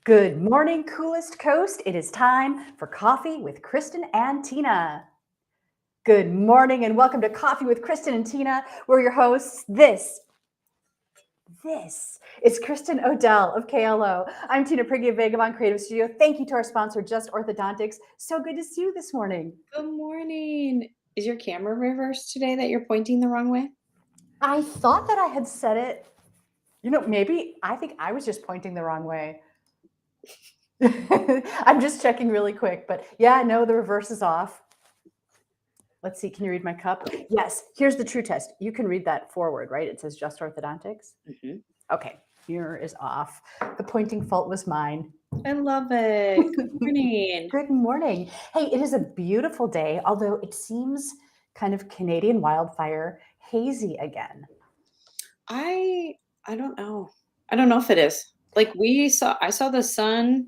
Good morning, coolest coast. It is time for Coffee with Kristin and Tina. Good morning and welcome to Coffee with Kristin and Tina. We're your hosts. This is Kristin Odell of KLO. I'm Tina Prigge of Vagabond Creative Studio. Thank you to our sponsor, Just Orthodontics. So good to see you this morning. Good morning. Is your camera reversed today that you're pointing the wrong way? I thought that I had said it. Maybe I think I was just pointing the wrong way. I'm just checking really quick, but yeah, no, the reverse is off. Let's see, can you read my cup? Yes, here's the true test. You can read that forward, right? It says Just Orthodontics. Mm-hmm. Okay, here is off. The pointing fault was mine. I love it. Good morning. Good morning. Hey, it is a beautiful day, although it seems kind of Canadian wildfire hazy again. I don't know. I don't know if it is. Like I saw the sun.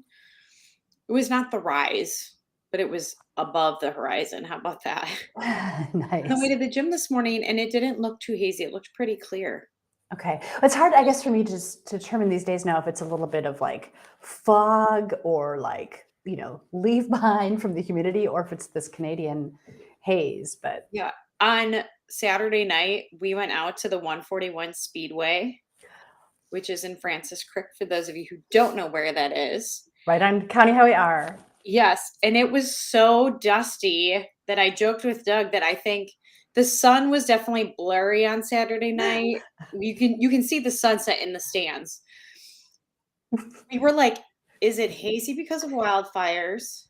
It was not the rise, but it was above the horizon. How about that? On the way Nice. to the gym this morning, and it didn't look too hazy. It looked pretty clear. Okay. It's hard, I guess, for me to determine these days now if it's a little bit of like fog or like, leave behind from the humidity or if it's this Canadian haze. But Yeah. On Saturday night, we went out to the 141 Speedway, which is in Francis Creek, for those of you who don't know where that is. right on County Highway R. Yes, and it was so dusty that I joked with Doug that I think the sun was definitely blurry on Saturday night. You can see the sunset in the stands. We were like, is it hazy because of wildfires?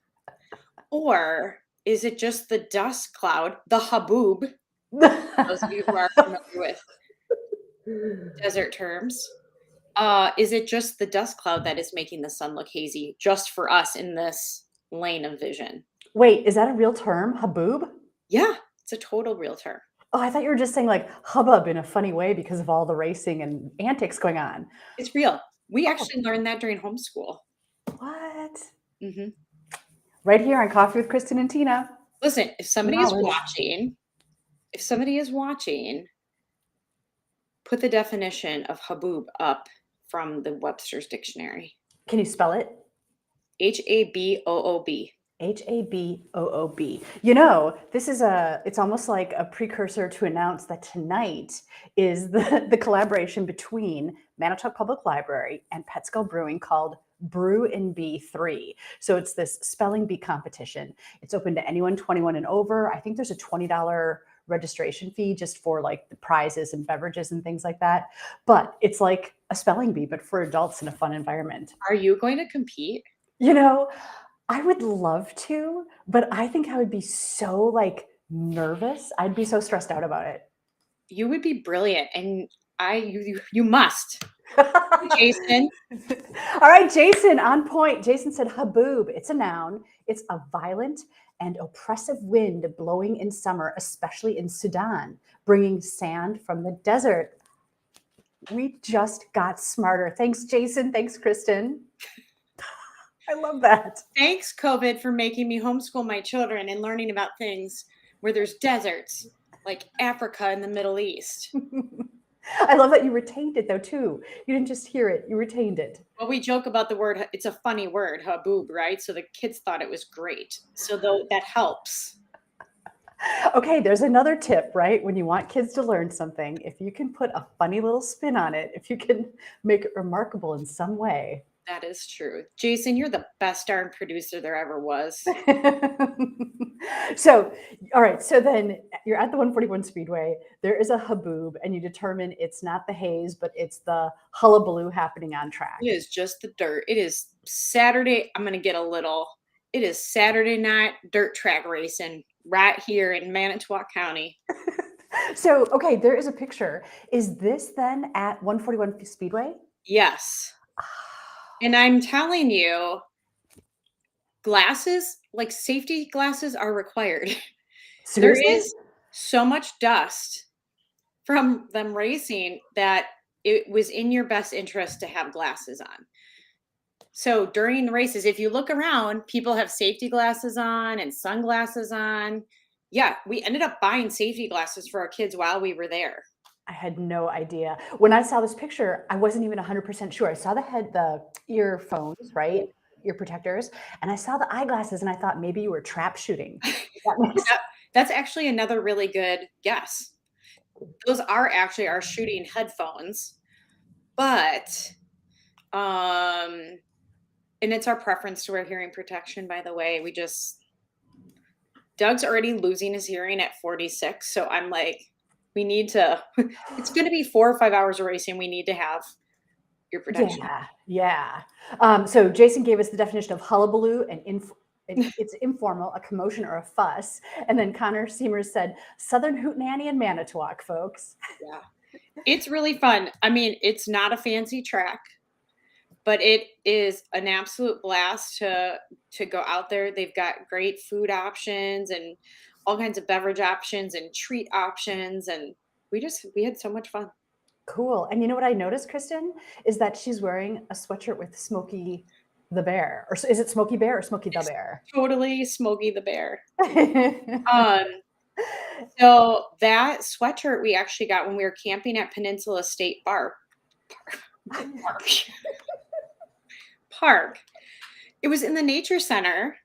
Or is it just the dust cloud, the haboob? Those of you who are familiar with desert terms. Is it just the dust cloud that is making the sun look hazy just for us in this lane of vision? Wait, is that a real term? Haboob? Yeah, it's a total real term. Oh, I thought you were just saying like hubbub in a funny way because of all the racing and antics going on. It's real. We Oh, actually learned that during homeschool. what? Hmm. Right here on Coffee with Kristin and Tina. Listen, if somebody is Knowledge. watching, put the definition of haboob up from the Webster's dictionary. Can you spell it? Haboob. Haboob. It's almost like a precursor to announce that tonight is the collaboration between Manitowoc Public Library and Petskull Brewing called Brew and Bee 3. So it's this spelling bee competition. It's open to anyone 21 and over. I think there's a $20 registration fee just for like the prizes and beverages and things like that. But it's like a spelling bee, but for adults in a fun environment. Are you going to compete? I would love to, but I think I would be so like nervous. I'd be so stressed out about it. You would be brilliant, and you must. Jason. All right, Jason, on point. Jason said haboob. It's a noun. It's a violent and oppressive wind blowing in summer, especially in Sudan, bringing sand from the desert. We just got smarter. Thanks, Jason. Thanks, Kristin. I love that. Thanks, COVID, for making me homeschool my children and learning about things where there's deserts, like Africa and the Middle East. I love that you retained it, though, too. You didn't just hear it. You retained it. Well, we joke about the word. It's a funny word, haboob, right? So the kids thought it was great. So that helps. Okay, there's another tip, right? When you want kids to learn something, if you can put a funny little spin on it, if you can make it remarkable in some way. That is true. Jason, you're the best darn producer there ever was. So, all right. So then you're at the 141 Speedway. There is a haboob, and you determine it's not the haze, but it's the hullabaloo happening on track. It is just the dirt. It is Saturday. It is Saturday night dirt track racing right here in Manitowoc County. So, okay, there is a picture. Is this then at 141 Speedway? Yes. And I'm telling you, glasses, like safety glasses, are required. Seriously? There is so much dust from them racing that it was in your best interest to have glasses on. So during the races, if you look around, people have safety glasses on and sunglasses on. Yeah, we ended up buying safety glasses for our kids while we were there. I had no idea. When I saw this picture, I wasn't even 100% sure. I saw the earphones, right? Ear protectors, and I saw the eyeglasses, and I thought maybe you were trap shooting. That makes That that's actually another really good guess. Those are actually our shooting headphones, but, um and it's our preference to wear hearing protection, by the way. Doug's already losing his hearing at 46, so I'm like, we need to it's gonna be 4 or 5 hours of racing, we need to have ear protection. Yeah, yeah. So Jason gave us the definition of hullabaloo and it's informal, a commotion or a fuss. And then Connor Seamers said, Southern Hootenanny and Manitowoc, folks. Yeah. It's really fun. I mean, it's not a fancy track, but it is an absolute blast to go out there. They've got great food options and all kinds of beverage options and treat options, and we had so much fun. Cool. And you know what I noticed, Kristen, is that she's wearing a sweatshirt with Smokey the Bear. Or is it Smokey Bear or Smokey the It's Bear? totally Smokey the Bear. Um, so that sweatshirt we actually got when we were camping at Peninsula State Park. Park. It was in the nature center,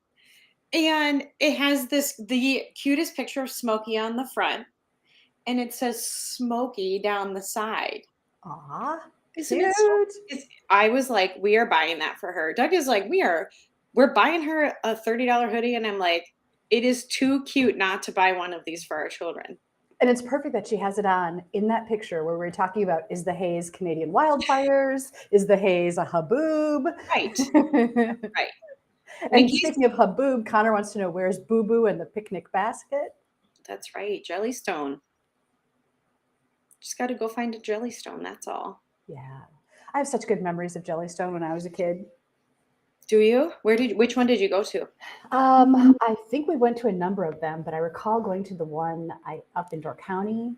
and it has the cutest picture of Smokey on the front, and it says Smokey down the side. Aw, Isn't it so cute. I was like, "We are buying that for her." Doug is like, we're buying her a $30 hoodie," and I'm like, "It is too cute not to buy one of these for our children." And it's perfect that she has it on in that picture where we're talking about, is the haze Canadian wildfires? Is the haze a haboob? Right, right. And in And case speaking of haboob, Connor wants to know, where's Boo Boo and the picnic basket? That's right, Jellystone. Just gotta go find a Jellystone, that's all. Yeah. I have such good memories of Jellystone when I was a kid. Do you? Which one did you go to? I think we went to a number of them, but I recall going to the one up in Door County.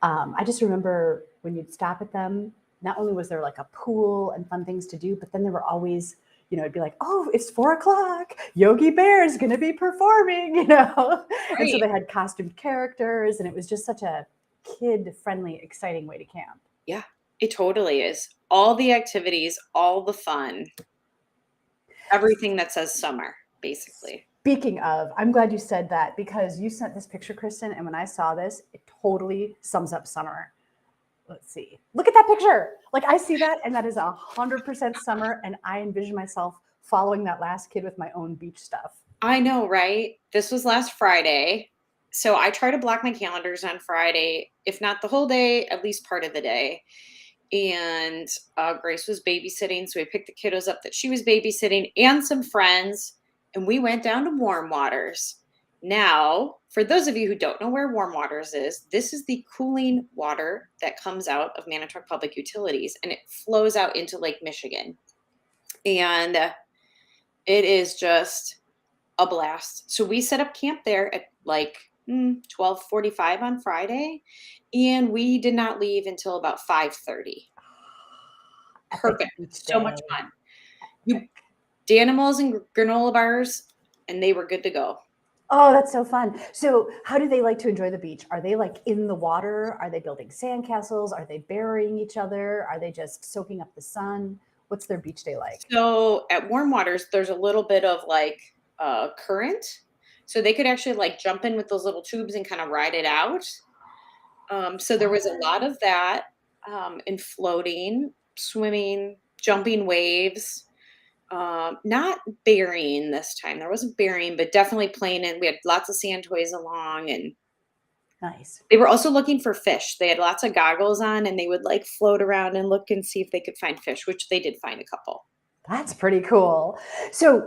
Mhm. I just remember when you'd stop at them, not only was there like a pool and fun things to do, but then there were always, it'd be like, oh, it's 4 o'clock. Yogi Bear is going to be performing, And so Right. they had costumed characters, and it was just such a kid-friendly, exciting way to camp. Yeah, it totally is. All the activities, all the fun, everything that says summer, basically. Speaking of, I'm glad you said that because you sent this picture, Kristen, and when I saw this, it totally sums up summer. Let's see. Look at that picture. Like I see that, and that is 100% summer, and I envision myself following that last kid with my own beach stuff. I know, right? This was last Friday. So I try to block my calendars on Friday, if not the whole day, at least part of the day. And Grace was babysitting. So we picked the kiddos up that she was babysitting and some friends. And we went down to Warm Waters. Now, for those of you who don't know where Warm Waters is, this is the cooling water that comes out of Manitowoc Public Utilities and it flows out into Lake Michigan. And it is just a blast. So we set up camp there at like 12:45 on Friday, and we did not leave until about 5:30. Epic Perfect. beach So much day. fun. You Danimals and granola bars, and they were good to go. Oh, that's so fun. So how do they like to enjoy the beach? Are they like in the water? Are they building sandcastles? Are they burying each other? Are they just soaking up the sun? What's their beach day like? So at Warm Waters, there's a little bit of like current. So they could actually like jump in with those little tubes and kind of ride it out. So there was a lot of that in floating, swimming, jumping waves. Not burying this time. There wasn't burying, but definitely playing in. We had lots of sand toys along, and Nice. they were also looking for fish. They had lots of goggles on, and they would like float around and look and see if they could find fish, which they did find a couple. That's pretty cool. So,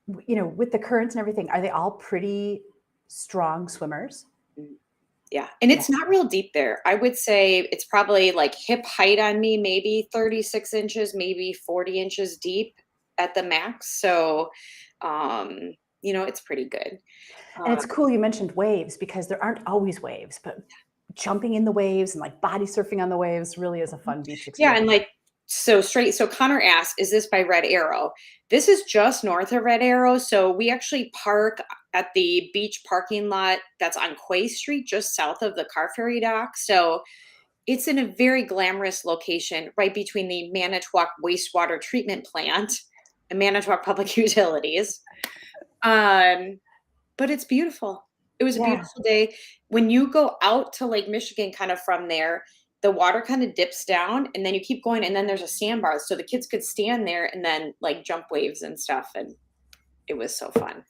with the currents and everything, are they all pretty strong swimmers? Mm, yeah, and Yeah. it's not real deep there. I would say it's probably like hip height on me, maybe 36 inches, maybe 40 inches deep at the max. So, it's pretty good. And it's Um, cool you mentioned waves because there aren't always waves, but jumping in the waves and like body surfing on the waves really is a fun beach Yeah, and experience. like so Connor asked, is this by Red Arrow? This is just north of Red Arrow. So we actually park at the beach parking lot that's on Quay Street, just south of the car ferry dock. So it's in a very glamorous location right between the Manitowoc wastewater treatment plant and Manitowoc Public Utilities. But it's beautiful. It was a Yeah. beautiful day. When you go out to Lake Michigan kind of from there, the water kind of dips down and then you keep going and then there's a sandbar. So the kids could stand there and then like jump waves and stuff. And it was so fun.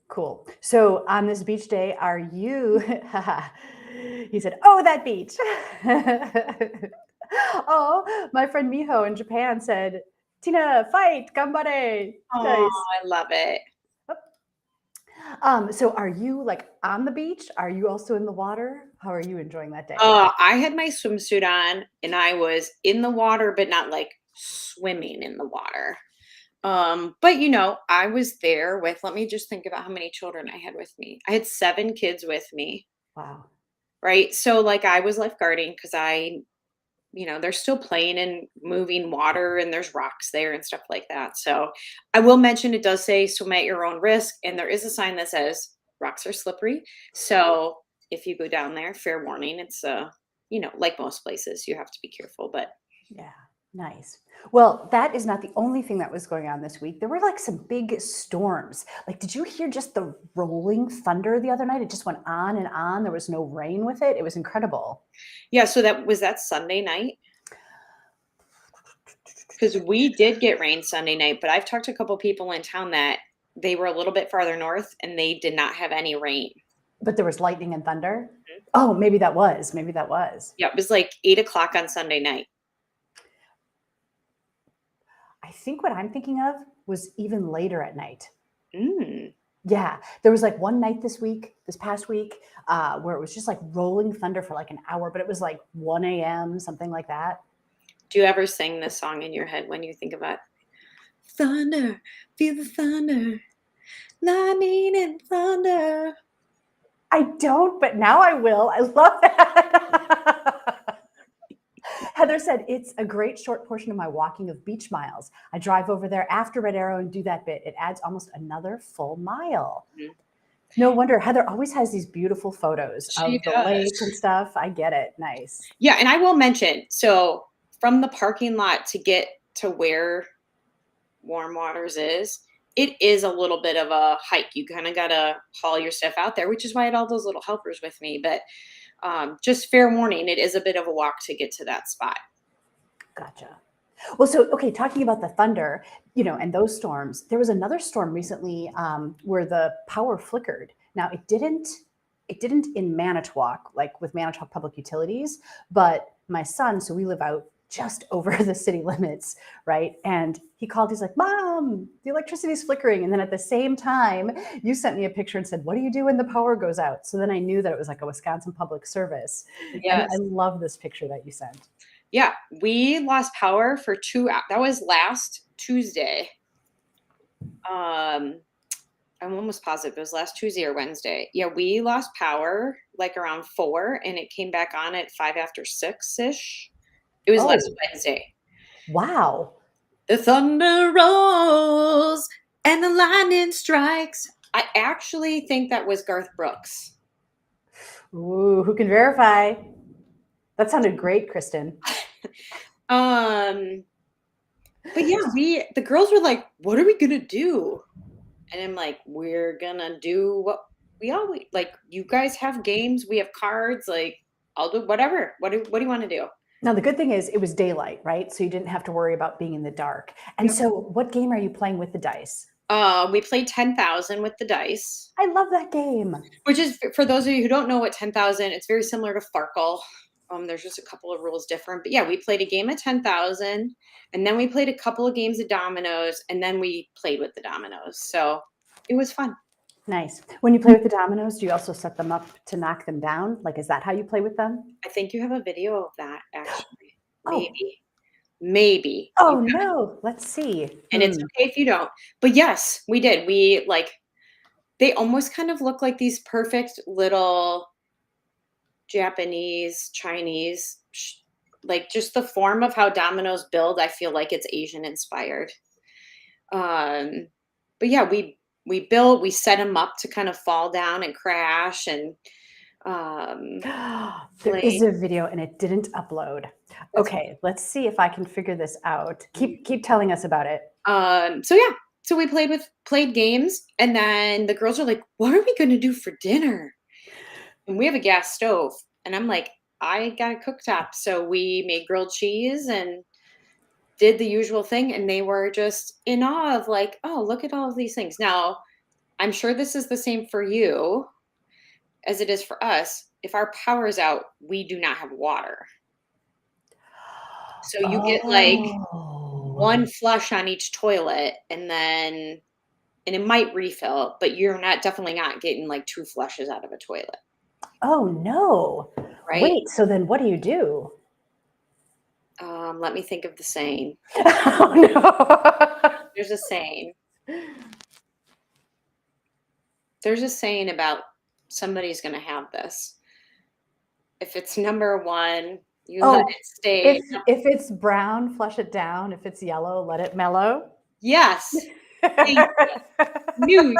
Cool. So on this beach day, are you, he said, oh, that beach. Oh, my friend Miho in Japan said, Tina, fight, gambare. Oh, Nice. I love it. So are you like on the beach? Are you also in the water? How are you enjoying that day? I had my swimsuit on and I was in the water, but not like swimming in the water. But I was there with, let me just think about how many children I had with me. I had 7 kids with me, Wow. right? So like I was lifeguarding because they're still playing and moving water and there's rocks there and stuff like that. So I will mention it does say swim at your own risk. And there is a sign that says rocks are slippery. So if you go down there, fair warning, it's like most places, you have to be careful. But Yeah, nice. Well, that is not the only thing that was going on this week. There were like some big storms. Like, did you hear just the rolling thunder the other night? It just went on and on. There was no rain with it. It was incredible. yeah, so that Sunday night. Because we did get rain Sunday night, but I've talked to a couple people in town that they were a little bit farther north and they did not have any rain. But there was lightning and thunder. Mhm. Oh, maybe that was. Maybe that was. Yeah, it was like 8 o'clock on Sunday night. I think what I'm thinking of was even later at night. Mm. Yeah, there was like one night this past week, where it was just like rolling thunder for like an hour, but it was like 1 a.m., something like that. Do you ever sing this song in your head when you think about thunder, feel the thunder, lightning and thunder? I don't, but now I will. I love that. Heather said, it's a great short portion of my walking of beach miles. I drive over there after Red Arrow and do that bit. It adds almost another full mile. Mhm. No wonder Heather always has these beautiful photos She of the does. lake and stuff. I get it. Nice. Yeah, and I will mention, so from the parking lot to get to where Warm Waters is, it is a little bit of a hike. You kind of got to haul your stuff out there, which is why I had all those little helpers with me. But just fair warning, it is a bit of a walk to get to that spot. Gotcha. Well, so, okay, talking about the thunder, and those storms, there was another storm recently where the power flickered. Now, it didn't in Manitowoc, like with Manitowoc Public Utilities, but my son, so we live out just over the city limits, right? And he called, he's like, Mom, the electricity's flickering. And then at the same time, you sent me a picture and said, what do you do when the power goes out? So then I knew that it was like a Wisconsin Public Service. And Yes. I love this picture that you sent. Yeah, we lost power for 2 hours. That was last Tuesday. I'm almost positive it was last Tuesday or Wednesday. Yeah, we lost power like around 4 and it came back on at 5 after 6-ish. It was last Wednesday. Wow. The thunder rolls and the lightning strikes. I actually think that was Garth Brooks. Ooh, who can verify? That sounded great, Kristin. But yeah, the girls were like, what are we gonna do? And I'm like, we're gonna do what we always like. You guys have games, we have cards, like I'll do whatever. What do you want to do? Now, the good thing is it was daylight, right? So you didn't have to worry about being in the dark. And so what game are you playing with the dice? We played 10,000 with the dice. I love that game. Which is, for those of you who don't know what 10,000, it's very similar to Farkle. There's just a couple of rules different. But yeah, we played a game of 10,000, and then we played a couple of games of dominoes, and then we played with the dominoes. So it was fun. Nice. When you play with the dominoes, do you also set them up to knock them down? Like, is that how you play with them? I think you have a video of that, actually. Maybe. Oh, no. Let's see. And it's okay if you don't. But yes, we did. They almost kind of look like these perfect little Japanese, Chinese, like just the form of how dominoes build. I feel like it's Asian inspired. But yeah, we we set them up to kind of fall down and crash and There play. is a video and it didn't upload. Okay, let's see if I can figure this out. Keep telling us about it. So yeah, so we played games, and then the girls are like, "What are we going to do for dinner?" And we have a gas stove, and I'm like, "I got a cooktop," so we made grilled cheese and did the usual thing, and they were just in awe of like, "Oh, look at all of these things." Now, I'm sure this is the same for you as it is for us. If our power is out, we do not have water. So you get like Oh. one flush on each toilet, and it might refill, but you're definitely not getting like 2 flushes out of a toilet, Oh no. right? Wait, so then what do you do? Let me think of the saying. Oh no. There's a saying. There's a saying about somebody's gonna have this. If it's number 1, you let it stay. If it's brown, flush it down. If it's yellow, let it mellow. Yes. Thank you.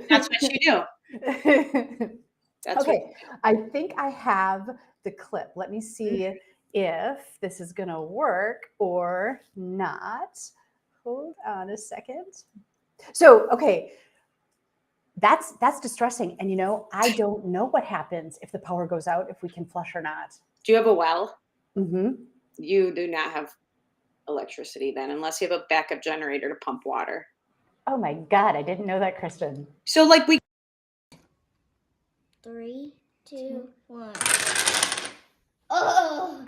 That's what you do. That's what Okay, I think I have the clip. Let me see if this is going to work or not. Hold on a second. So, okay, that's distressing. And I don't know what happens if the power goes out, if we can flush or not. Do you have a well? Mm-hmm. You do not have electricity then, unless you have a backup generator to pump water. Oh my God, I didn't know that, Kristin. So like 3, 2, 1. Oh!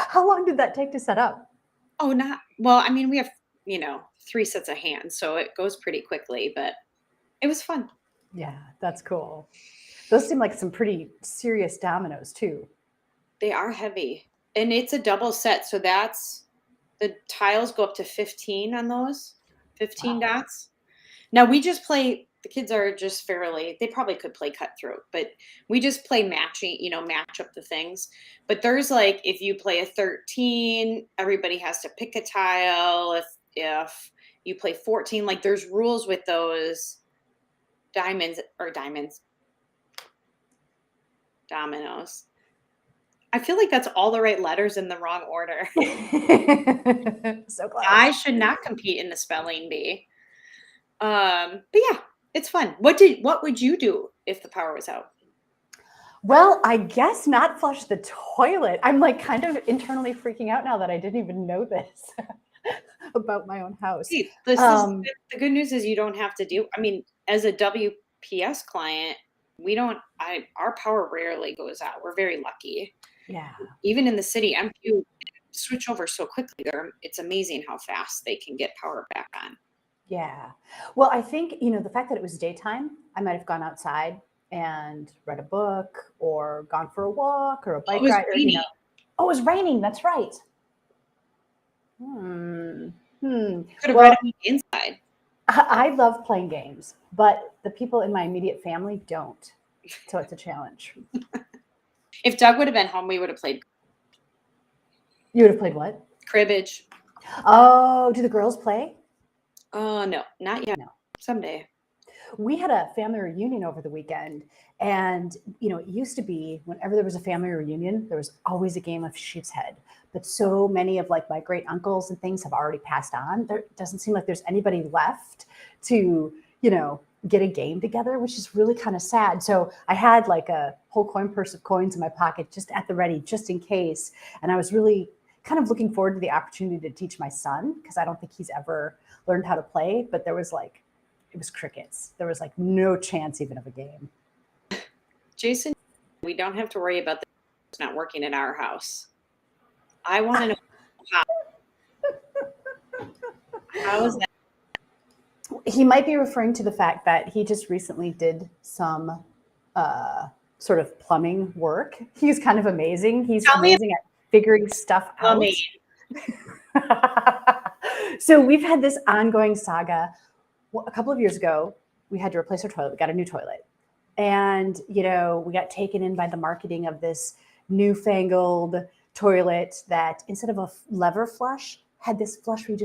How long did that take to set up? Oh, I mean, we have, 3 sets of hands, so it goes pretty quickly, but it was fun. Yeah, that's cool. Those seem like some pretty serious dominoes too. They are heavy, and it's a double set, so the tiles go up to 15 on those, 15 dots. Now we just play, the kids are just they probably could play cutthroat, but we just play matching, match up the things. But there's like, if you play a 13, everybody has to pick a tile. If you play 14, like there's rules with those dominoes. I feel like that's all the right letters in the wrong order. So close. I should not compete in the spelling bee. But yeah, it's fun. What would you do if the power was out? Well, I guess not flush the toilet. I'm like kind of internally freaking out now that I didn't even know this about my own house. See, the good news is you don't have to do. I mean, as a WPS client, our power rarely goes out. We're very lucky. Yeah. Even in the city, MPU switch over so quickly. It's amazing how fast they can get power back on. Yeah. Well, I think, the fact that it was daytime, I might have gone outside and read a book or gone for a walk or a bike ride. Oh, it was raining. That's right. Could have read it inside. I love playing games, but the people in my immediate family don't. So it's a challenge. If Doug would have been home, we would have played. You would have played what? Cribbage. Oh, do the girls play? No, not yet. No. Someday. We had a family reunion over the weekend, and it used to be whenever there was a family reunion, there was always a game of sheep's head. But so many of like my great uncles and things have already passed on. There doesn't seem like there's anybody left to, get a game together, which is really kind of sad. So I had like a whole coin purse of coins in my pocket, just at the ready, just in case. And I was really kind of looking forward to the opportunity to teach my son, because I don't think he's ever learned how to play, but it was crickets. There was like no chance even of a game. Jason, we don't have to worry about this not working in our house. I want to know how is that? He might be referring to the fact that he just recently did some sort of plumbing work. He's kind of amazing. He's amazing at figuring stuff out. So we've had this ongoing saga. Well, a couple of years ago, we had to replace our toilet. We got a new toilet. And, you know, we got taken in by the marketing of this newfangled toilet that instead of a lever flush had this flush where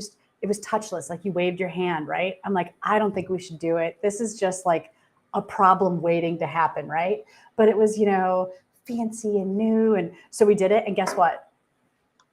it was touchless, like you waved your hand, right? I'm like, I don't think we should do it. This is just like a problem waiting to happen, right? But it was, you know, fancy and new. And so we did it. And guess what?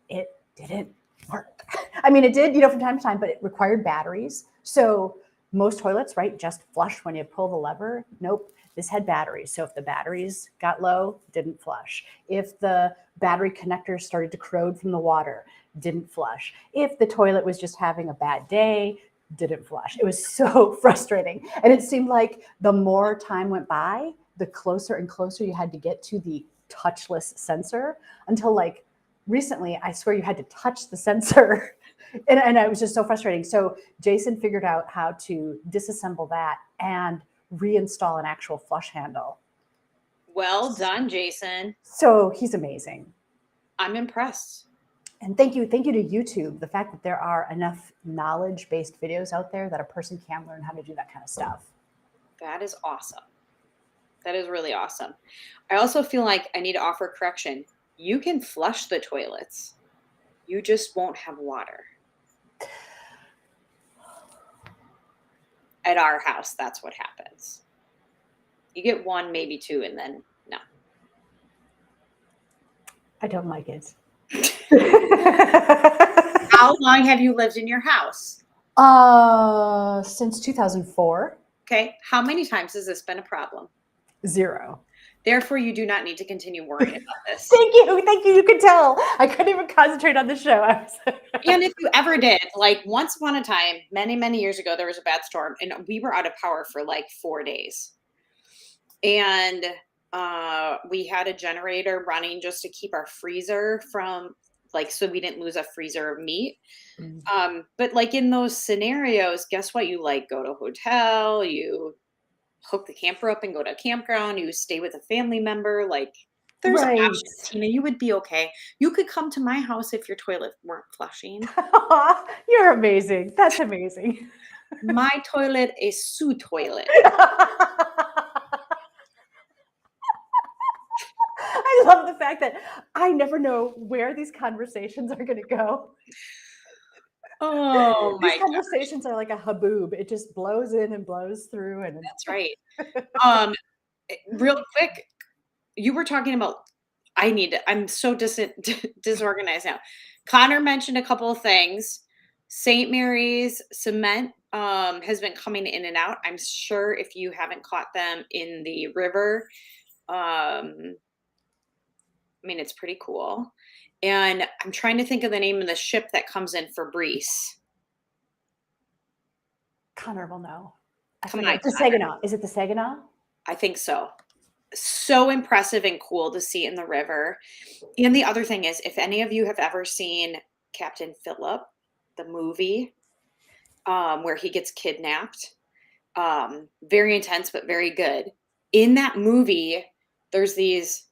It didn't work. I mean, it did, you know, from time to time, but it required batteries. So most toilets, right, just flush when you pull the lever. Nope. This had batteries. So if the batteries got low, didn't flush. If the battery connectors started to corrode from the water, didn't flush. If the toilet was just having a bad day, didn't flush. It was so frustrating. And it seemed like the more time went by, the closer and closer you had to get to the touchless sensor until like recently, I swear you had to touch the sensor. And it was just so frustrating. So Jason figured out how to disassemble that and reinstall an actual flush handle. Well done, Jason. So he's amazing. I'm impressed. And thank you to YouTube. The fact that there are enough knowledge-based videos out there that a person can learn how to do that kind of stuff. That is awesome. That is really awesome. I also feel like I need to offer correction. You can flush the toilets. You just won't have water. At our house, that's what happens. You get one, maybe two, and then no. I don't like it. How long have you lived in your house? Since 2004. Okay. How many times has this been a problem? 0. Therefore, you do not need to continue worrying about this. Thank you. You could tell. I couldn't even concentrate on the show. And if you ever did, like once upon a time, many, many years ago, there was a bad storm and we were out of power for like 4 days. And we had a generator running just to keep our freezer from like, so we didn't lose a freezer of meat. But like in those scenarios, guess what? You like go to a hotel, you hook the camper up and go to a campground, you stay with a family member. Like there's options, Tina, you would be okay. You could come to my house if your toilet weren't flushing. You're amazing. That's amazing. My toilet is su toilet. I love the fact that I never know where these conversations are going to go. Oh my These conversations are like a haboob. It just blows in and blows through. And that's right. Real quick, you were talking about, I'm so disorganized now. Connor mentioned a couple of things. St. Mary's cement has been coming in and out. I'm sure if you haven't caught them in the river, I mean, it's pretty cool. And I'm trying to think of the name of the ship that comes in for Brees. Connor will know. Come on, the Saginaw. Is it the Saginaw? I think so. So impressive and cool to see in the river. And the other thing is, if any of you have ever seen Captain Phillip, the movie, where he gets kidnapped, very intense, but very good. In that movie, there's these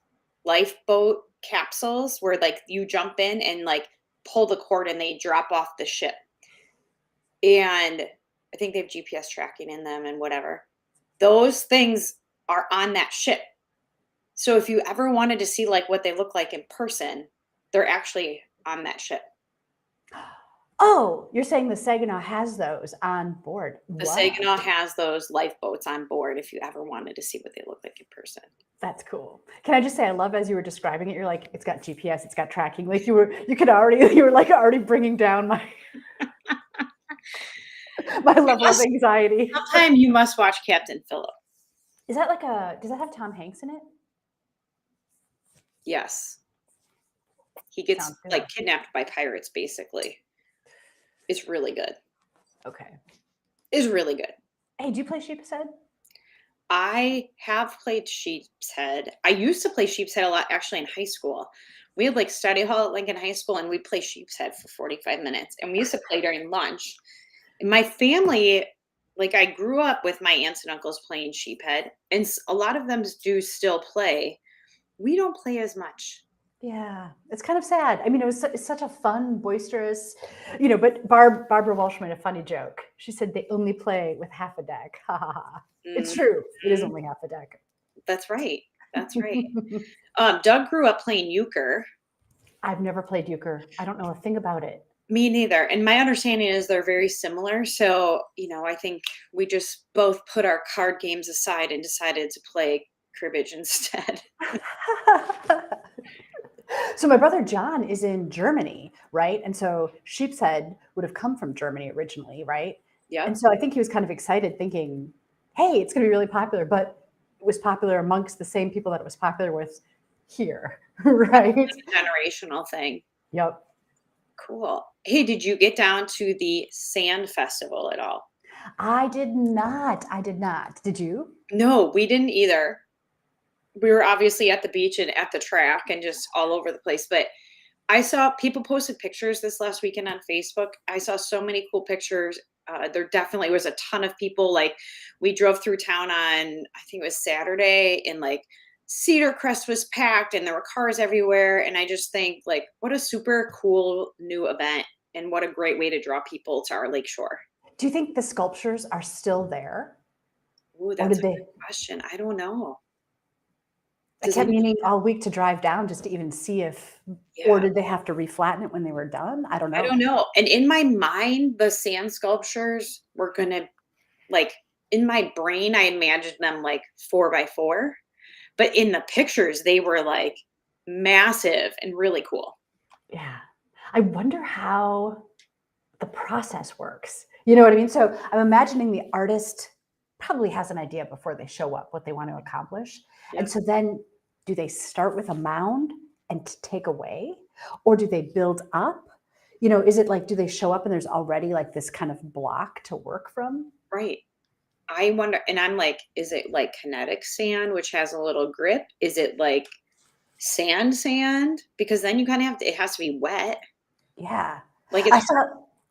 lifeboat capsules where like you jump in and like pull the cord and they drop off the ship. And I think they have GPS tracking in them and whatever. Those things are on that ship. So if you ever wanted to see like what they look like in person, they're actually on that ship. Oh, you're saying the Saginaw has those on board. The Saginaw has those lifeboats on board if you ever wanted to see what they look like in person. That's cool. Can I just say, I love as you were describing it, you're like, it's got GPS, it's got tracking. Like you were like already bringing down my my level of anxiety. Sometime you must watch Captain Phillip. Is that like does that have Tom Hanks in it? Yes. He gets like kidnapped by pirates, basically. It's really good. Okay. It's really good. Hey, do you play Sheep's Head? I have played Sheep's Head. I used to play Sheep's Head a lot, actually, in high school. We had like study hall at Lincoln High School, and we'd play Sheep's Head for 45 minutes. And we used to play during lunch. And my family, like I grew up with my aunts and uncles playing Sheephead, and a lot of them do still play. We don't play as much. Yeah, it's kind of sad. I mean, it's such a fun, boisterous, but Barbara Walsh made a funny joke. She said they only play with half a deck. Ha ha ha. It's true. It is only half a deck. That's right. That's right. Doug grew up playing euchre. I've never played euchre. I don't know a thing about it. Me neither. And my understanding is they're very similar. So, I think we just both put our card games aside and decided to play cribbage instead. So my brother John is in Germany, right? And so sheep's head would have come from Germany originally, right? Yeah. And so I think he was kind of excited thinking, hey, it's going to be really popular, but it was popular amongst the same people that it was popular with here, right? Like a generational thing. Yep. Cool. Hey, did you get down to the sand festival at all? I did not. I did not. Did you? No, we didn't either. We were obviously at the beach and at the track and just all over the place. But I saw people posted pictures this last weekend on Facebook. I saw so many cool pictures. There definitely was a ton of people. Like we drove through town on, I think it was Saturday, and like Cedar Crest was packed and there were cars everywhere. And I just think like, what a super cool new event and what a great way to draw people to our lakeshore. Do you think the sculptures are still there? Ooh, Or that's did a they? good question. I don't know. I Does kept any- meaning all week to drive down just to even see if, or did they have to reflatten it when they were done? I don't know. I don't know. And in my mind, the sand sculptures were gonna like in my brain, I imagined them like 4x4, but in the pictures, they were like massive and really cool. Yeah. I wonder how the process works. You know what I mean? So I'm imagining the artist probably has an idea before they show up what they want to accomplish. Yeah. And so then do they start with a mound and take away? Or do they build up? Is it like, do they show up and there's already like this kind of block to work from? Right. I wonder, and I'm like, is it like kinetic sand, which has a little grip? Is it like sand? Because then you kind of have to, it has to be wet. Yeah. Like I it's saw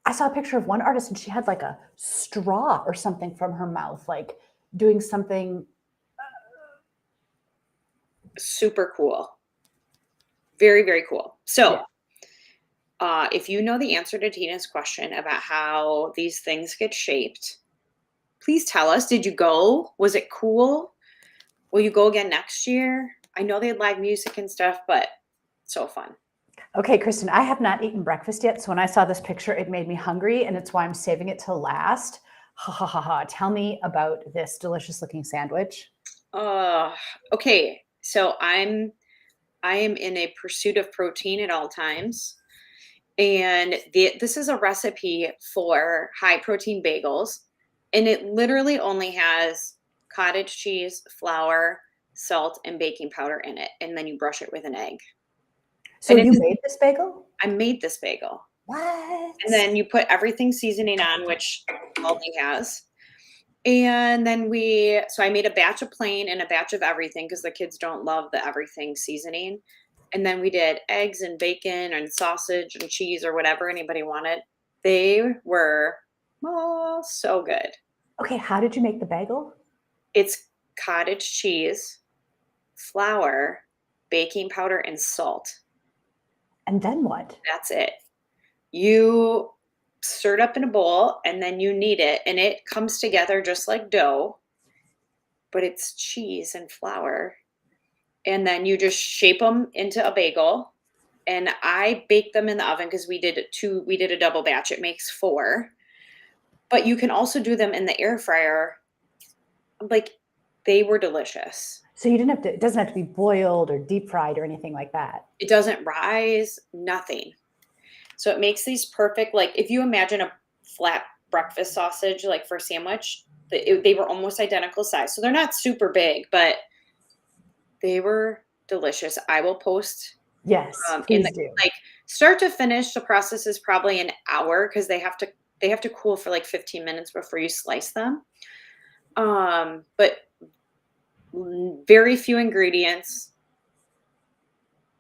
I saw a picture of one artist and she had like a straw or something from her mouth, like doing something. super cool. Very, very cool. So, Yeah. if you know the answer to Tina's question about how these things get shaped, please tell us. Did you go? Was it cool? Will you go again next year? I know they had live music and stuff, but so fun. Okay, Kristin, I have not eaten breakfast yet. So when I saw this picture, it made me hungry and it's why I'm saving it till last. Ha ha ha ha. Tell me about this delicious looking sandwich. Okay. So I am in a pursuit of protein at all times. And this is a recipe for high protein bagels. And it literally only has cottage cheese, flour, salt, and baking powder in it. And then you brush it with an egg. So And you made this bagel? I made this bagel. What? And then you put everything seasoning on, which Aldi has. And then so I made a batch of plain and a batch of everything because the kids don't love the everything seasoning. And then we did eggs and bacon and sausage and cheese or whatever anybody wanted. They were so good. Okay, how did you make the bagel? It's cottage cheese, flour, baking powder, and salt. And then what? That's it. You stir it up in a bowl and then you knead it and it comes together just like dough, but it's cheese and flour. And then you just shape them into a bagel. And I bake them in the oven because we did a double batch. It makes 4. But you can also do them in the air fryer. Like they were delicious. So you didn't have to, it doesn't have to be boiled or deep fried or anything like that. It doesn't rise, nothing. So it makes these perfect, like if you imagine a flat breakfast sausage, like for a sandwich, they were almost identical size. So they're not super big, but they were delicious. I will post. Yes, please do. Like start to finish, the process is probably an hour because they have to cool for like 15 minutes before you slice them. But very few ingredients,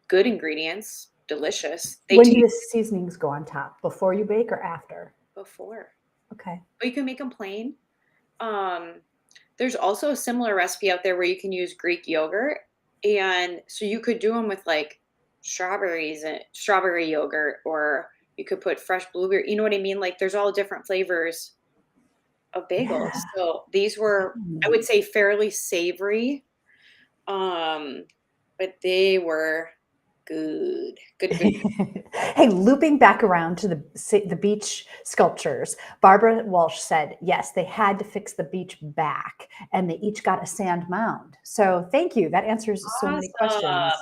good ingredients, delicious. When do the seasonings go on top? Before you bake or after? Before. Okay. Or you can make them plain. There's also a similar recipe out there where you can use Greek yogurt. And so you could do them with like strawberries and strawberry yogurt, or you could put fresh blueberry. You know what I mean? Like there's all different flavors of bagels. Yeah. So these were, I would say, fairly savory. But they were good. Good. Hey, looping back around to the beach sculptures, Barbara Walsh said, yes, they had to fix the beach back and they each got a sand mound. So thank you. That answers so many questions.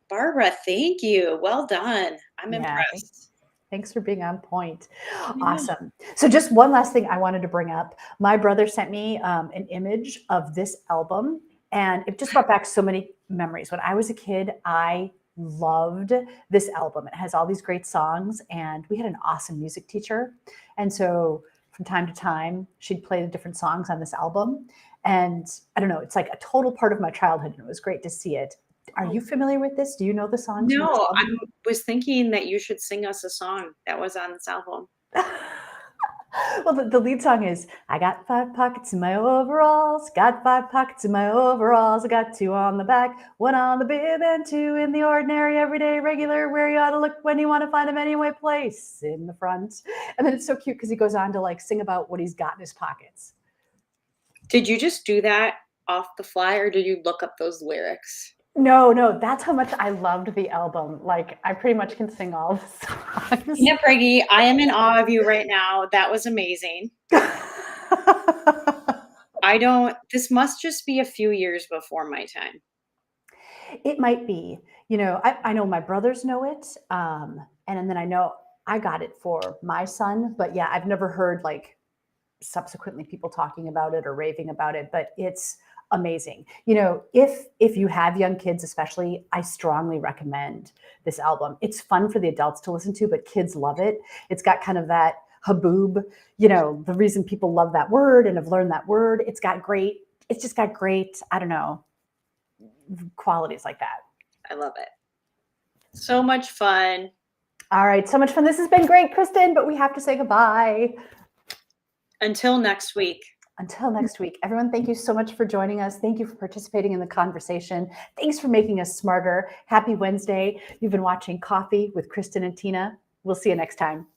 Barbara, thank you. Well done. I'm Yeah, impressed. thanks for being on point. Yeah. Awesome. So just one last thing I wanted to bring up. My brother sent me an image of this album, and it just brought back so many memories. When I was a kid, I loved this album. It has all these great songs, and we had an awesome music teacher. And so from time to time, she'd play the different songs on this album. And I don't know, it's like a total part of my childhood, and it was great to see it. Are you familiar with this? Do you know the songs from this No, I album? was thinking that you should sing us a song that was on this album. Well, the lead song is, I got 5 pockets in my overalls, got 5 pockets in my overalls, I got 2 on the back, 1 on the bib, and 2 in the ordinary, everyday, regular, where you ought to look when you want to find them anyway, place in the front. And then it's so cute because he goes on to like sing about what he's got in his pockets. Did you just do that off the fly, or did you look up those lyrics? No, that's how much I loved the album. Like, I pretty much can sing all the songs. Yeah, Prigge, I am in awe of you right now. That was amazing. This must just be a few years before my time. It might be. You know, I know my brothers know it. And then I know I got it for my son. But yeah, I've never heard like subsequently people talking about it or raving about it. But it's amazing. You know, if you have young kids, especially, I strongly recommend this album. It's fun for the adults to listen to, but kids love it. It's got kind of that haboob, you know, the reason people love that word and have learned that word. It's just got great, I don't know, qualities like that. I love it. So much fun. All right, so much fun. This has been great, Kristin, but we have to say goodbye. Until next week. Until next week, everyone, thank you so much for joining us. Thank you for participating in the conversation. Thanks for making us smarter. Happy Wednesday. You've been watching Coffee with Kristin and Tina. We'll see you next time.